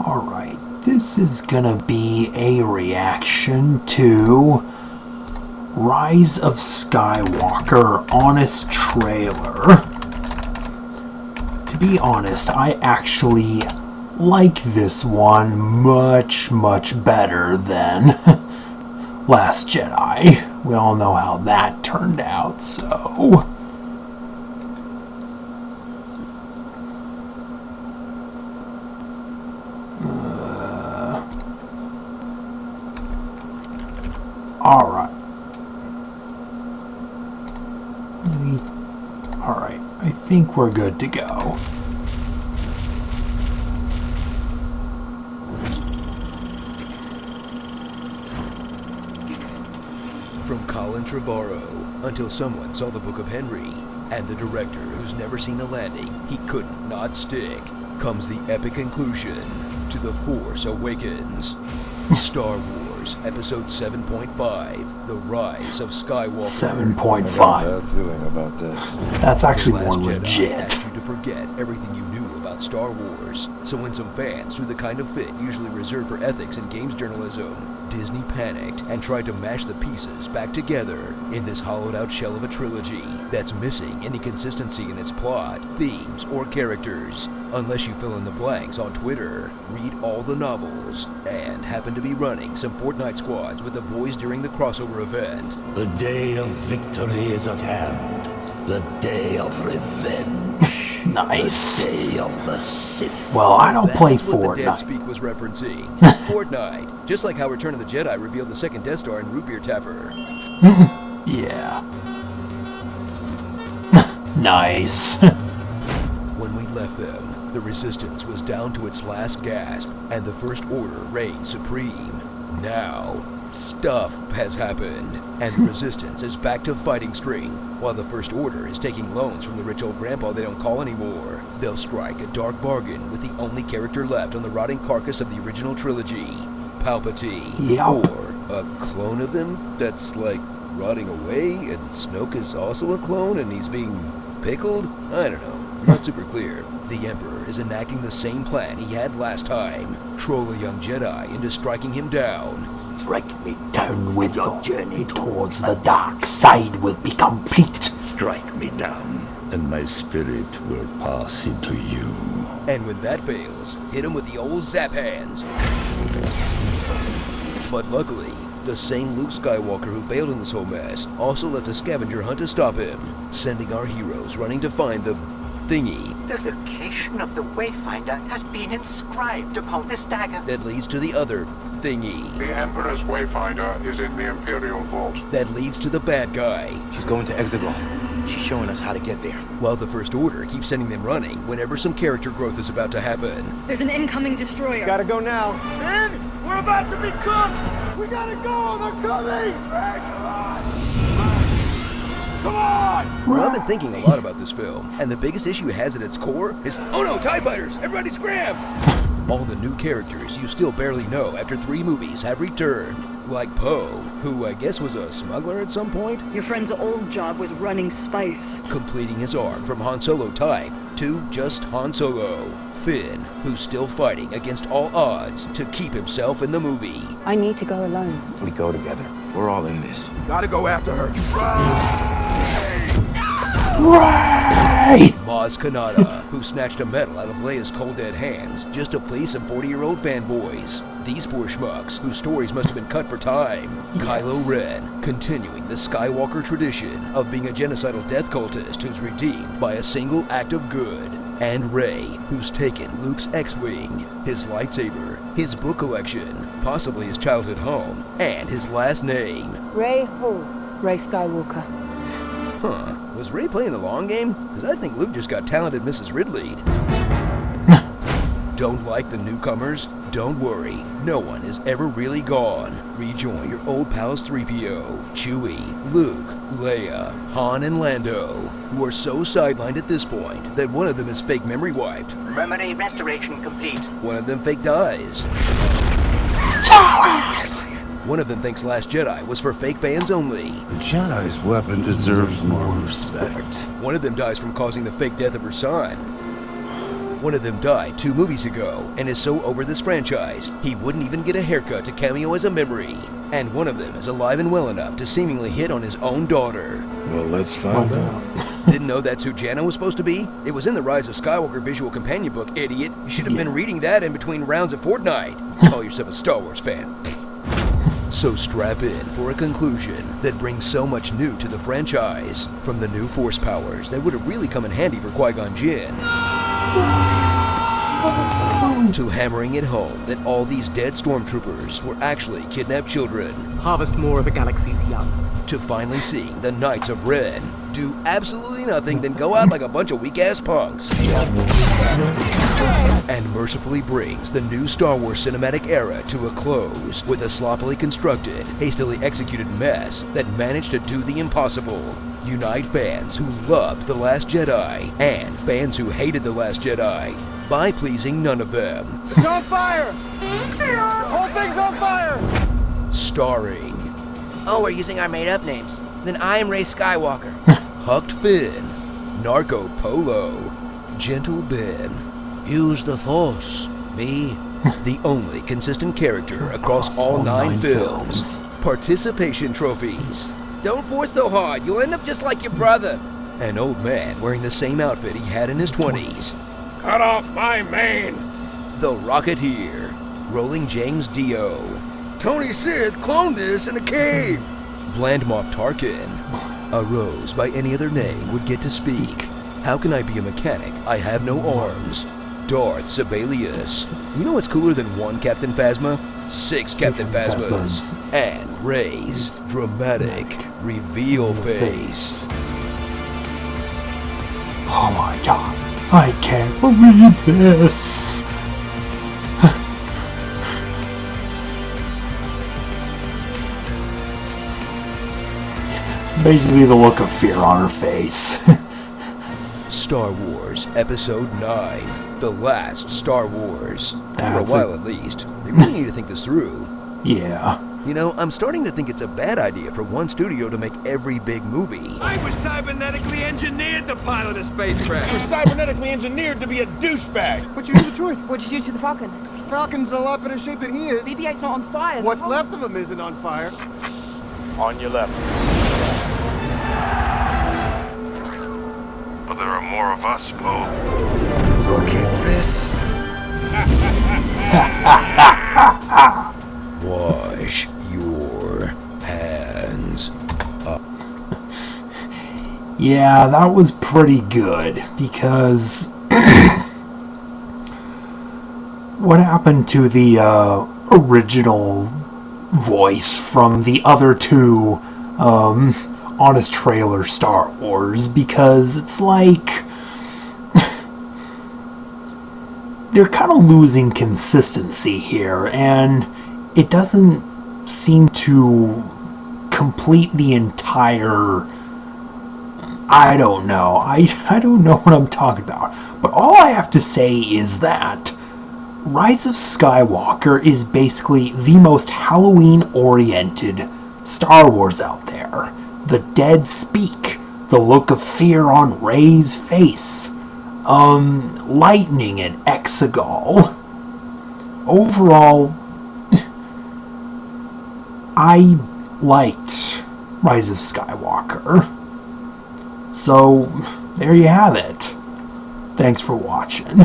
Alright, this is gonna be a reaction to Rise of Skywalker honest trailer. To be honest, I actually like this one much better than Last Jedi. We all know how that turned out, so... Alright. Alright, I think we're good to go. From Colin Trevorrow, until someone saw the Book of Henry, and the director who's never seen a landing he couldn't not stick, comes the epic conclusion to The Force Awakens. Star Wars Episode 7.5, The Rise of Skywalker. 7.5. Feeling about this. That's actually more Last Jedi legit. asked you to forget everything you knew about Star Wars. So when some fans threw the kind of fit usually reserved for ethics in games journalism, Disney panicked and tried to mash the pieces back together in this hollowed-out shell of a trilogy that's missing any consistency in its plot, themes, or characters. Unless you fill in the blanks on Twitter, read all the novels, and happen to be running some Fortnite squads with the boys during the crossover event. The day of victory is at hand. The day of revenge. Nice. The day of the Sith. Well, I don't play That's what the Dead Fortnite. Speak was referencing. Fortnite. Just like how Return of the Jedi revealed the second Death Star in Root Beer Tapper. Yeah. Nice. When we left them, the Resistance was down to its last gasp, and the First Order reigned supreme. Now, stuff has happened, and the Resistance is back to fighting strength, while the First Order is taking loans from the rich old grandpa they don't call anymore. They'll strike a dark bargain with the only character left on the rotting carcass of the original trilogy, Palpatine. Yep. Or a clone of him that's, like, rotting away, and Snoke is also a clone, and he's being pickled? I don't know. Not super clear. The Emperor is enacting the same plan he had last time. Troll a young Jedi into striking him down. Strike me Down with your journey towards the dark side will be complete. Strike me down, and my spirit will pass into you. And when that fails, hit him with the old zap hands. But luckily, the same Luke Skywalker who bailed in this whole mess also left a scavenger hunt to stop him, sending our heroes running to find the thingy The location of the Wayfinder has been inscribed upon this dagger. that leads to the other thingy The Emperor's Wayfinder is in the Imperial Vault. that leads to the bad guy. She's going to Exogol. She's showing us how to get there. While the First Order keeps sending them running whenever some character growth is about to happen. There's an incoming destroyer. Gotta go now. Ben, we're about to be cooked! We gotta go! They're coming! Ben, come on! Come on! Well, I've been thinking a lot about this film, and the biggest issue it has at its core is, oh no, TIE fighters! Everybody scram! All the new characters you still barely know after 3 movies have returned. Like Poe, who I guess was a smuggler at some point, Your friend's old job was running spice. completing his arc from Han Solo type to just Han Solo. Finn, who's still fighting against all odds to keep himself in the movie. I need to go alone. We go together. We're all in this. Gotta go after her. Ray! Maz Kanata, who snatched a medal out of Leia's cold dead hands just to please some 40-year-old fanboys. These poor schmucks, whose stories must have been cut for time. Yes. Kylo Ren, continuing the Skywalker tradition of being a genocidal death cultist who's redeemed by a single act of good. And Rey, who's taken Luke's X-Wing, his lightsaber, his book collection, possibly his childhood home, and his last name. Ray who? Ray Skywalker. Huh, was Rey playing the long game? Because I think Luke just got talented Mrs. Ridley. Don't like the newcomers? Don't worry, no one is ever really gone. Rejoin your old pals 3PO, Chewie, Luke, Leia, Han, and Lando, who are so sidelined at this point that one of them is fake memory wiped. Memory restoration complete. One of them fake dies. One of them thinks Last Jedi was for fake fans only. The Jedi's weapon deserves more respect. One of them dies from causing the fake death of her son. one of them died 2 movies ago and is so over this franchise, he wouldn't even get a haircut to cameo as a memory. And one of them is alive and well enough to seemingly hit on his own daughter. Well, let's find out. Didn't know that's who Janna was supposed to be? It was in the Rise of Skywalker visual companion book, idiot. You should have been reading that in between rounds of Fortnite. Call yourself a Star Wars fan. So strap in for a conclusion that brings so much new to the franchise. From the new Force powers that would have really come in handy for Qui-Gon Jinn, to hammering it home that all these dead stormtroopers were actually kidnapped children, Harvest more of a galaxy's young. to finally seeing the Knights of Ren do absolutely nothing than go out like a bunch of weak-ass punks. And mercifully brings the new Star Wars cinematic era to a close with a sloppily constructed, hastily executed mess that managed to do the impossible. Unite fans who loved The Last Jedi and fans who hated The Last Jedi by pleasing none of them. It's on fire! The whole thing's on fire! Starring Oh, we're using our made-up names. Then I'm Ray Skywalker. Hucked Finn, Narco Polo, Gentle Ben, Use the Force. Me. the only consistent character across all 9 films, participation trophies, Don't force so hard. You'll end up just like your brother. an old man wearing the same outfit he had in his 20s, Cut off my mane! the Rocketeer, Rolling James Dio, Tony Sith cloned this in a cave! Bland Moff Tarkin, a Rose by any other name would get to speak. How can I be a mechanic? I have no arms. Darth Sibelius. You know what's cooler than 1 Captain Phasma? 6 Captain Phasmas. And Rey's dramatic reveal face. Oh my god, I can't believe this! Basically the look of fear on her face. Star Wars Episode 9. The last Star Wars. That's For a while at least. They really need to think this through. Yeah. You know, I'm starting to think it's a bad idea for one studio to make every big movie. I was cybernetically engineered to pilot a spacecraft. I was cybernetically engineered to be a douchebag. What'd you do to the droid? What'd you do to the Falcon? Falcon's a lot better shape than he is. BB-8's not on fire. What's left of him isn't on fire. On your left. But there are more of us, Poe. Look at this. Wash your hands. Yeah, that was pretty good, because what happened to the original voice from the other 2 honest trailer Star Wars? Because it's like they're kind of losing consistency here, and it doesn't seem to complete the entire... I don't know. I don't know what I'm talking about. But all I have to say is that Rise of Skywalker is basically the most Halloween-oriented Star Wars out there. The dead speak. The look of fear on Rey's face. Lightning and Exogol. Overall, I liked Rise of Skywalker. So, there you have it. Thanks for watching.